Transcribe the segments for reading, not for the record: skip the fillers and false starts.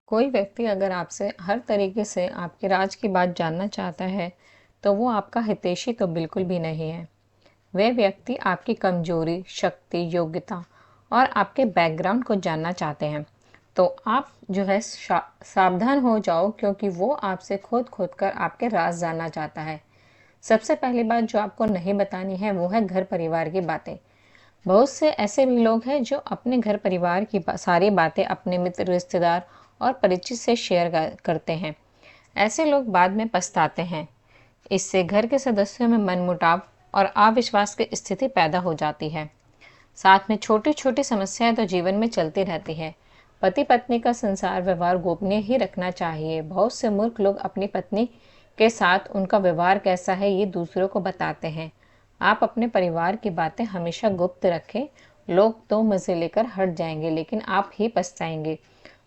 कोई व्यक्ति अगर आपसे हर तरीके से आपके राज की बात जानना चाहता है, तो वो आपका हितैषी तो बिल्कुल भी नहीं है। वह व्यक्ति आपकी कमजोरी, शक्ति, योग्यता और आपके बैकग्राउंड को जानना चाहते हैं। तो आप जो है सावधान हो जाओ, क्योंकि वो आपसे खोद कर आपके राज जानना चाहता है। सबसे पहली बात जो आपको नहीं बतानी है वो है घर परिवार की बातें। बहुत से ऐसे भी लोग हैं जो अपने घर परिवार की सारी बातें अपने मित्र, रिश्तेदार और परिचित से शेयर करते हैं। ऐसे लोग बाद में पछताते हैं। इससे घर के सदस्यों में मनमुटाव और अविश्वास की स्थिति पैदा हो जाती है। साथ में छोटी छोटी समस्याएं तो जीवन में चलती रहती है। पति पत्नी का संसार व्यवहार गोपनीय ही रखना चाहिए। बहुत से मूर्ख लोग अपनी पत्नी के साथ उनका व्यवहार कैसा है ये दूसरों को बताते हैं। आप अपने परिवार की बातें हमेशा गुप्त रखें। लोग तो मजे लेकर हट जाएंगे, लेकिन आप ही पछताएंगे।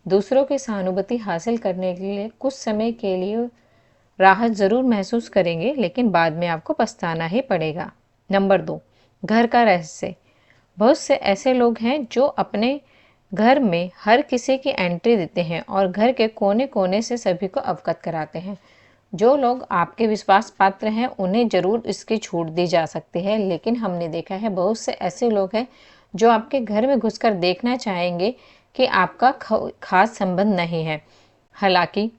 दूसरों की सहानुभूति हासिल करने के लिए कुछ समय के लिए राहत ज़रूर महसूस करेंगे, लेकिन बाद में आपको पछताना ही पड़ेगा। नंबर 2, घर का रहस्य। बहुत से ऐसे लोग हैं जो अपने घर में हर किसी की एंट्री देते हैं और घर के कोने कोने से सभी को अवगत कराते हैं। जो लोग आपके विश्वास पात्र हैं उन्हें जरूर इसकी छूट दी जा सकती है, लेकिन हमने देखा है बहुत से ऐसे लोग हैं जो आपके घर में घुसकर देखना चाहेंगे कि आपका खास संबंध नहीं है। हालांकि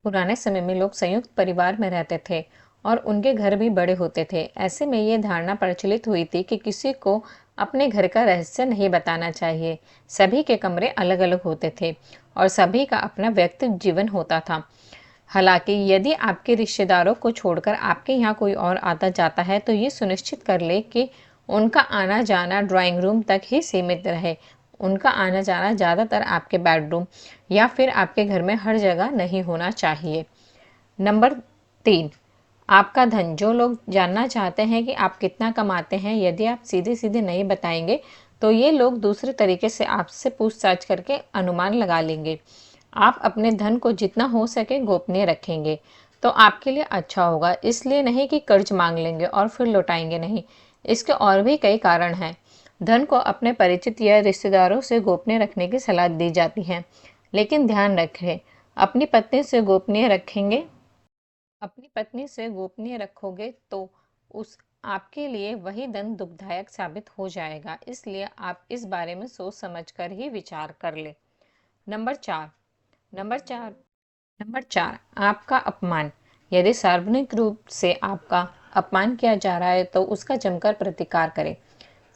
पुराने समय में लोग संयुक्त परिवार में रहते थे और उनके घर भी बड़े होते थे। ऐसे में ये धारणा प्रचलित हुई थी कि किसी को अपने घर का रहस्य नहीं बताना चाहिए। सभी के कमरे अलग अलग होते थे और सभी का अपना व्यक्तिगत जीवन होता था। हालांकि यदि आपके रिश्तेदारों को छोड़कर आपके यहाँ कोई और आता जाता है, तो ये सुनिश्चित कर ले कि उनका आना जाना ड्राइंग रूम तक ही सीमित रहे। उनका आना जाना ज़्यादातर आपके बेडरूम या फिर आपके घर में हर जगह नहीं होना चाहिए। नंबर 3, आपका धन। जो लोग जानना चाहते हैं कि आप कितना कमाते हैं, यदि आप सीधे सीधे नहीं बताएंगे तो ये लोग दूसरे तरीके से आपसे पूछताछ करके अनुमान लगा लेंगे। आप अपने धन को जितना हो सके गोपनीय रखेंगे तो आपके लिए अच्छा होगा। इसलिए नहीं कि कर्ज मांग लेंगे और फिर लौटाएंगे नहीं। इसके और भी कई कारण हैं। धन को अपने परिचित या रिश्तेदारों से गोपनीय रखने की सलाह दी जाती है, लेकिन ध्यान रखें, अपनी पत्नी से गोपनीय रखेंगे अपनी पत्नी से गोपनीय रखोगे तो उस आपके लिए वही धन दुखदायक साबित हो जाएगा। इसलिए आप इस बारे में सोच समझकर ही विचार कर ले। नंबर 4, नंबर 4 नंबर 4, आपका अपमान। यदि सार्वजनिक रूप से आपका अपमान किया जा रहा है तो उसका जमकर प्रतिकार करें।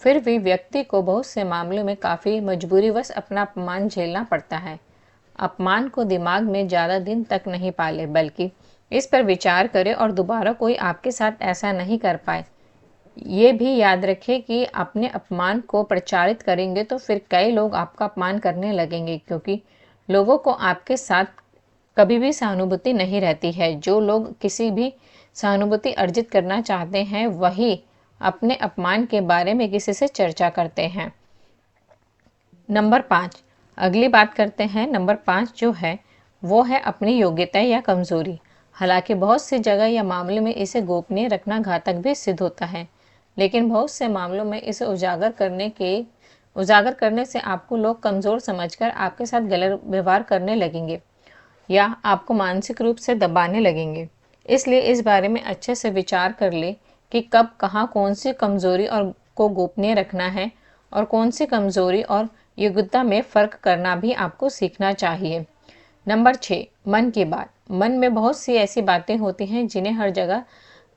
फिर भी व्यक्ति को बहुत से मामलों में काफ़ी मजबूरीवश अपना अपमान झेलना पड़ता है। अपमान को दिमाग में ज़्यादा दिन तक नहीं पाले, बल्कि इस पर विचार करें और दोबारा कोई आपके साथ ऐसा नहीं कर पाए। ये भी याद रखें कि अपने अपमान को प्रचारित करेंगे तो फिर कई लोग आपका अपमान करने लगेंगे, क्योंकि लोगों को आपके साथ कभी भी सहानुभूति नहीं रहती है। जो लोग किसी भी सहानुभूति अर्जित करना चाहते हैं वही अपने अपमान के बारे में किसी से चर्चा करते हैं। नंबर 5, अगली बात करते हैं। नंबर 5 जो है वो है अपनी योग्यता या कमजोरी। हालांकि बहुत सी जगह या मामले में इसे गोपनीय रखना घातक भी सिद्ध होता है, लेकिन बहुत से मामलों में इसे उजागर करने से आपको लोग कमजोर समझकर आपके साथ गलत व्यवहार करने लगेंगे या आपको मानसिक रूप से दबाने लगेंगे। इसलिए इस बारे में अच्छे से विचार कर ले कि कब कहाँ कौन सी कमजोरी और को गोपनीय रखना है और कौन सी कमजोरी और योग्यता में फ़र्क करना भी आपको सीखना चाहिए। नंबर 6, मन की बात। मन में बहुत सी ऐसी बातें होती हैं जिन्हें हर जगह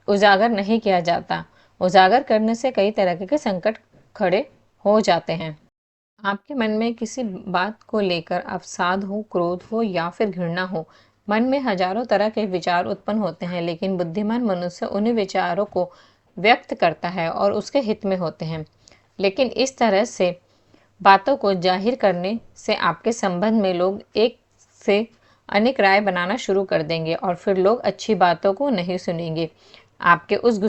उजागर नहीं किया जाता। उजागर करने से कई तरह के संकट खड़े हो जाते हैं। आपके मन में किसी बात को लेकर अवसाद हो, क्रोध हो या फिर घृणा हो। मन में हजारों तरह के विचार उत्पन्न होते हैं, लेकिन बुद्धिमान मनुष्य उन्हीं विचारों को व्यक्त करता है और उसके हित में होते हैं। लेकिन इस तरह से बातों को जाहिर करने से आपके संबंध में लोग एक से अनेक राय बनाना शुरू कर देंगे और फिर लोग अच्छी बातों को नहीं सुनेंगे। आपके उस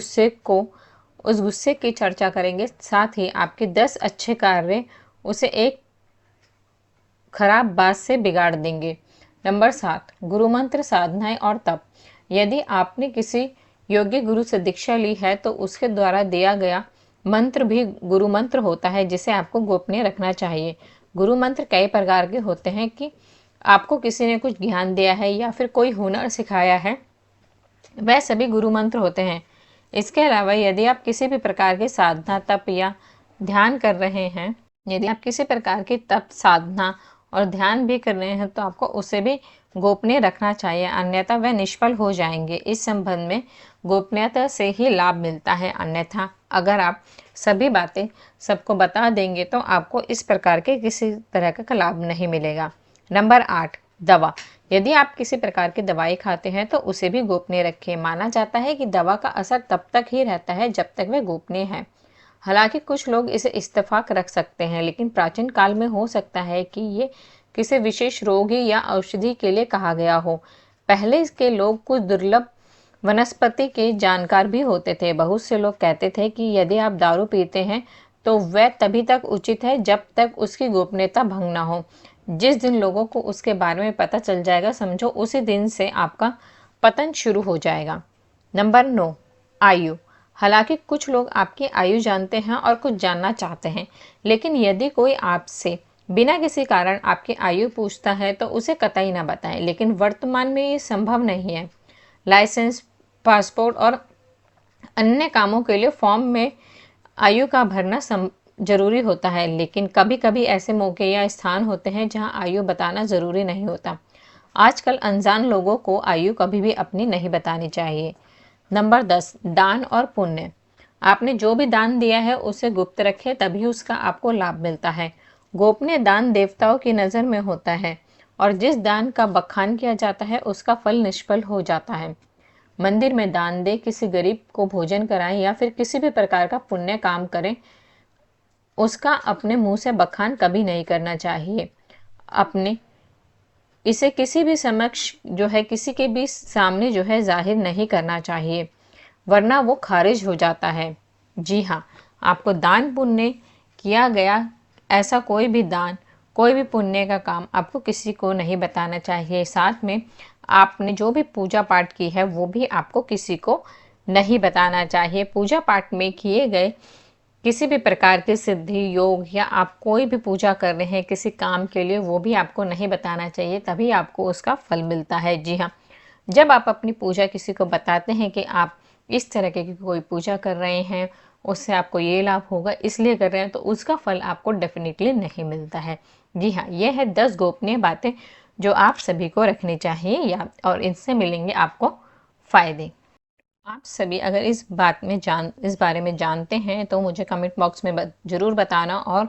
गुस्से की चर्चा करेंगे, साथ ही आपके 10 अच्छे कार्य उसे एक खराब बात से बिगाड़ देंगे। नंबर 7, गुरु मंत्र, साधनाएं और तप। यदि आपने किसी योग्य गुरु से दीक्षा ली है तो उसके द्वारा दिया गया मंत्र भी गुरु मंत्र होता है, जिसे आपको गोपनीय रखना चाहिए। गुरु मंत्र कई प्रकार के होते हैं कि आपको किसी ने कुछ ज्ञान दिया है या फिर कोई हुनर सिखाया है, वह सभी गुरु मंत्र होते हैं। इसके अलावा यदि आप किसी भी प्रकार की साधना, तप या ध्यान कर रहे हैं, यदि आप किसी प्रकार की तप, साधना और ध्यान भी कर रहे हैं, तो आपको उसे भी गोपनीय रखना चाहिए, अन्यथा वह निष्फल हो जाएंगे। इस संबंध में गोपनीयता से ही लाभ मिलता है, अन्यथा अगर आप सभी बातें सबको बता देंगे तो आपको इस प्रकार के किसी तरह का लाभ नहीं मिलेगा। नंबर 8, दवा। यदि आप किसी प्रकार की दवाई खाते हैं तो उसे भी गोपनीय रखें। माना जाता है कि दवा का असर तब तक ही रहता है जब तक वह गोपनीय है। हालांकि कुछ लोग इसे इत्तेफाक रख सकते हैं, लेकिन प्राचीन काल में हो सकता है कि ये किसी विशेष रोगी या औषधि के लिए कहा गया हो। पहले के लोग कुछ दुर्लभ वनस्पति के जानकार भी होते थे। बहुत से लोग कहते थे कि यदि आप दारू पीते हैं तो वह तभी तक उचित है जब तक उसकी गोपनीयता भंग ना हो। जिस दिन लोगों को उसके बारे में पता चल जाएगा, समझो उसी दिन से आपका पतन शुरू हो जाएगा। नंबर 9, आयु। हालांकि कुछ लोग आपकी आयु जानते हैं और कुछ जानना चाहते हैं, लेकिन यदि कोई आपसे बिना किसी कारण आपकी आयु पूछता है तो उसे कतई ना बताएं। लेकिन वर्तमान में ये संभव नहीं है। लाइसेंस, पासपोर्ट और अन्य कामों के लिए फॉर्म में आयु का भरना जरूरी होता है, लेकिन कभी कभी ऐसे मौके या स्थान होते हैं जहां आयु बताना ज़रूरी नहीं होता। आजकल अनजान लोगों को आयु कभी भी अपनी नहीं बतानी चाहिए। नंबर 10, दान और पुण्य। आपने जो भी दान दिया है उसे गुप्त रखें, तभी उसका आपको लाभ मिलता है। गोपनीय दान देवताओं की नज़र में होता है और जिस दान का बखान किया जाता है उसका फल निष्फल हो जाता है। मंदिर में दान दें, किसी गरीब को भोजन कराएं या फिर किसी भी प्रकार का पुण्य काम करें, उसका अपने मुंह से बखान कभी नहीं करना चाहिए। अपने इसे किसी भी समक्ष जो है, किसी के भी सामने जो है जाहिर नहीं करना चाहिए, वरना वो खारिज हो जाता है। जी हाँ, आपको दान पुण्य किया गया ऐसा कोई भी दान, कोई भी पुण्य का काम आपको किसी को नहीं बताना चाहिए। साथ में आपने जो भी पूजा पाठ की है वो भी आपको किसी को नहीं बताना चाहिए। पूजा पाठ में किए गए किसी भी प्रकार की सिद्धि, योग या आप कोई भी पूजा कर रहे हैं किसी काम के लिए, वो भी आपको नहीं बताना चाहिए, तभी आपको उसका फल मिलता है। जी हाँ, जब आप अपनी पूजा किसी को बताते हैं कि आप इस तरह की कोई पूजा कर रहे हैं, उससे आपको ये लाभ होगा, इसलिए कर रहे हैं, तो उसका फल आपको डेफिनेटली नहीं मिलता है। जी हाँ, ये है 10 गोपनीय बातें जो आप सभी को रखनी चाहिए या और इनसे मिलेंगे आपको फ़ायदे। आप सभी अगर इस बारे में जानते हैं तो मुझे कमेंट बॉक्स में ज़रूर बताना, और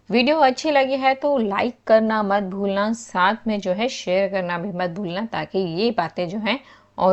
वीडियो अच्छी लगी है तो लाइक करना मत भूलना, साथ में जो है शेयर करना भी मत भूलना, ताकि ये बातें जो हैं